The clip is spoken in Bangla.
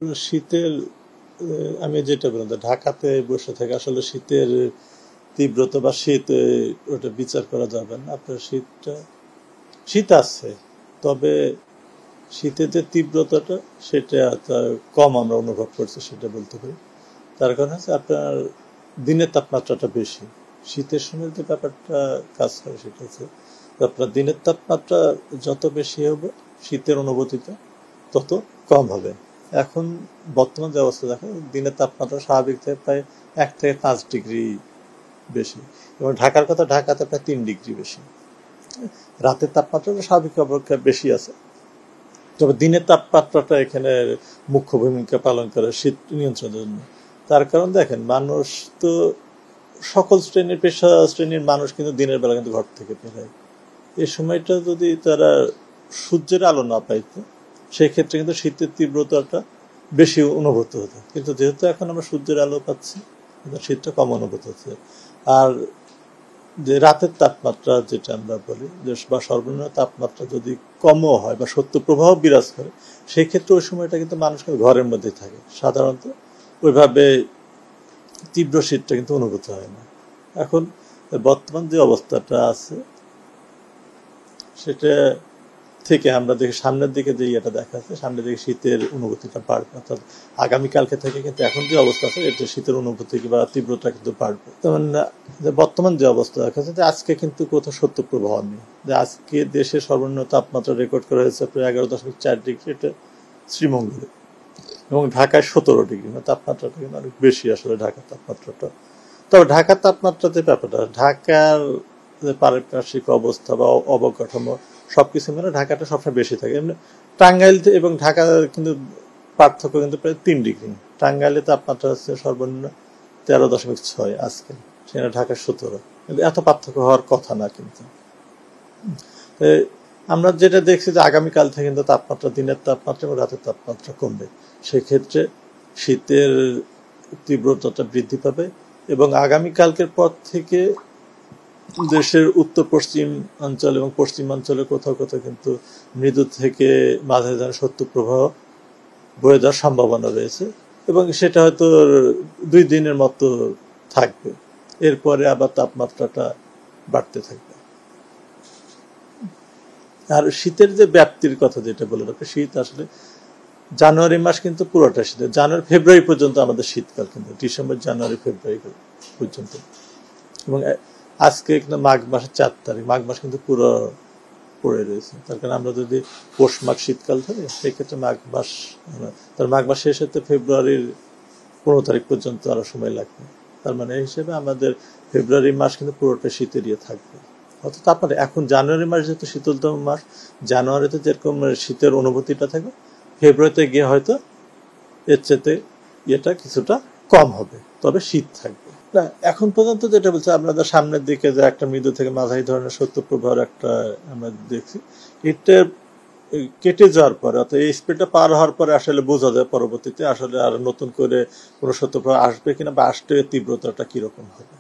শীতের আমি যেটা বললাম ঢাকাতে বসে থেকে আসলে শীতের তীব্রতা বা শীত ওটা বিচার করা যাবে না। আপনার শীত আছে, তবে শীতের যে তীব্রতাটা সেটা কম আমরা অনুভব করছি সেটা বলতে পারি। তার কারণ হচ্ছে আপনার দিনের তাপমাত্রাটা বেশি। শীতের সময় যে ব্যাপারটা কাজ করে সেটা হচ্ছে আপনার দিনের তাপমাত্রা যত বেশি হবে শীতের অনুভূতিটা তত কম হবে। এখন বর্তমান যে অবস্থা দেখো, দিনের তাপমাত্রা স্বাভাবিক থেকে প্রায় 1 থেকে 5 ডিগ্রি বেশি, এবং ঢাকার কথা ঢাকাতে প্রায় 3 ডিগ্রি বেশি। রাতের তাপমাত্রাটা স্বাভাবিক অপেক্ষা বেশি আছে, তবে দিনের তাপমাত্রাটা এখানে মুখ্য ভূমিকা পালন করে শীত নিয়ন্ত্রণের জন্য। তার কারণ দেখেন, মানুষ তো সকল শ্রেণীর পেশা শ্রেণীর মানুষ কিন্তু দিনের বেলা কিন্তু ঘর থেকে বের হয়। এই সময়টা যদি তারা সূর্যের আলো না পাইতো সেক্ষেত্রে কিন্তু শীতের তীব্রতাটা বেশি অনুভূত হতো, কিন্তু যেহেতু এখন আমরা সূর্যের আলো পাচ্ছি শীতটা কম অনুভূত হচ্ছে। আর যে রাতের তাপমাত্রা যেটা আমরা বলি বা সর্বনিম্ন তাপমাত্রা যদি কমও হয় বা শৈত্যপ্রবাহ বিরাজ করে, সেই ক্ষেত্রে ওই সময়টা কিন্তু মানুষ ঘরের মধ্যেই থাকে, সাধারণত ওইভাবে তীব্র শীতটা কিন্তু অনুভূত হয় না। এখন বর্তমান যে অবস্থাটা আছে সেটা থেকে আমরা দেখি সামনের দিকে যে ইয়েটা দেখা যাচ্ছে, সামনের দিকে শীতের অনুভূতিটা বাড়বে, অর্থাৎ আগামীকালকে থেকে কিন্তু এখন যে অবস্থা আছে এতে শীতের অনুভূতি বা তীব্রতা কিন্তু বাড়বে। তেমন বর্তমান যে অবস্থা দেখা যাচ্ছে যে আজকে কিন্তু কোথাও শৈত্যপ্রবাহ নেই। যে আজকে দেশের সর্বনিম্ন তাপমাত্রা রেকর্ড করা হয়েছে প্রায় 11.4 ডিগ্রি, এটা শ্রীমঙ্গলে, এবং ঢাকায় 17 ডিগ্রি। তাপমাত্রাটা কিন্তু অনেক বেশি আসলে ঢাকার তাপমাত্রাটা। তবে ঢাকার তাপমাত্রাতে ব্যাপারটা ঢাকার যে পারিপার্শ্বিক অবস্থা বা অবকাঠামো সবকিছু মিলে ঢাকাটা সবসময় বেশি থাকে। এমনি টাঙ্গাইল এবং ঢাকা কিন্তু পার্থক্য কিন্তু প্রায় 3 ডিগ্রি। টাঙ্গাইলে তাপমাত্রা হচ্ছে সর্বনিম্ন 13.6 আজকে, সেখানে ঢাকা 17। কিন্তু এত পার্থক্য হওয়ার কথা না। কিন্তু আমরা যেটা দেখছি যে আগামীকাল থেকে কিন্তু তাপমাত্রা, দিনের তাপমাত্রা এবং রাতের তাপমাত্রা কমবে। সেক্ষেত্রে শীতের তীব্রতাটা বৃদ্ধি পাবে, এবং আগামীকালকের পর থেকে দেশের উত্তর পশ্চিম অঞ্চল এবং পশ্চিমাঞ্চলে কোথাও কোথাও কিন্তু মৃদু থেকে মাঝে শৈত্যপ্রবাহ বয়ে যাওয়ার সম্ভাবনা রয়েছে, এবং সেটা হয়তো 2 দিনের মতো থাকবে। এরপরে আবার তাপমাত্রাটা বাড়তে থাকবে। আর শীতের যে ব্যাপ্তির কথা যেটা বলে রাখবে, শীত আসলে জানুয়ারি মাস কিন্তু পুরোটা শীত, জানুয়ারি ফেব্রুয়ারি পর্যন্ত আমাদের শীতকাল, কিন্তু ডিসেম্বর জানুয়ারি ফেব্রুয়ারি পর্যন্ত। এবং আজকে কিন্তু মাঘ মাসের 4 তারিখ, মাঘ মাস কিন্তু পুরো পড়ে রয়েছে। তার কারণ আমরা যদি পৌষ মাঘ শীতকাল ধরে, সেক্ষেত্রে মাঘ মাস শেষ হতে ফেব্রুয়ারির 15 তারিখ পর্যন্ত আরো সময় লাগবে। তার মানে এই হিসেবে আমাদের ফেব্রুয়ারি মাস কিন্তু পুরোটা শীতের ইয়ে থাকবে। অর্থাৎ আপনার এখন জানুয়ারি মাস যেহেতু শীতলতম মাস, জানুয়ারিতে যেরকম শীতের অনুভূতিটা থাকবে, ফেব্রুয়ারিতে গিয়ে হয়তো এর চেয়ে ইয়েটা কিছুটা কম হবে, তবে শীত থাকবে না। এখন পর্যন্ত যেটা বলছে, আপনাদের সামনের দিকে যে একটা মৃদু থেকে মাঝারি ধরনের শৈত্যপ্রবাহের একটা আমরা দেখছি, এটা কেটে যাওয়ার পরে, অর্থাৎ এই স্পিডটা পার হওয়ার পরে আসলে বোঝা যায় পরবর্তীতে আসলে আর নতুন করে কোনো শৈত্যপ্রবাহ আসবে কিনা, বা আসলে তীব্রতাটা কিরকম হবে।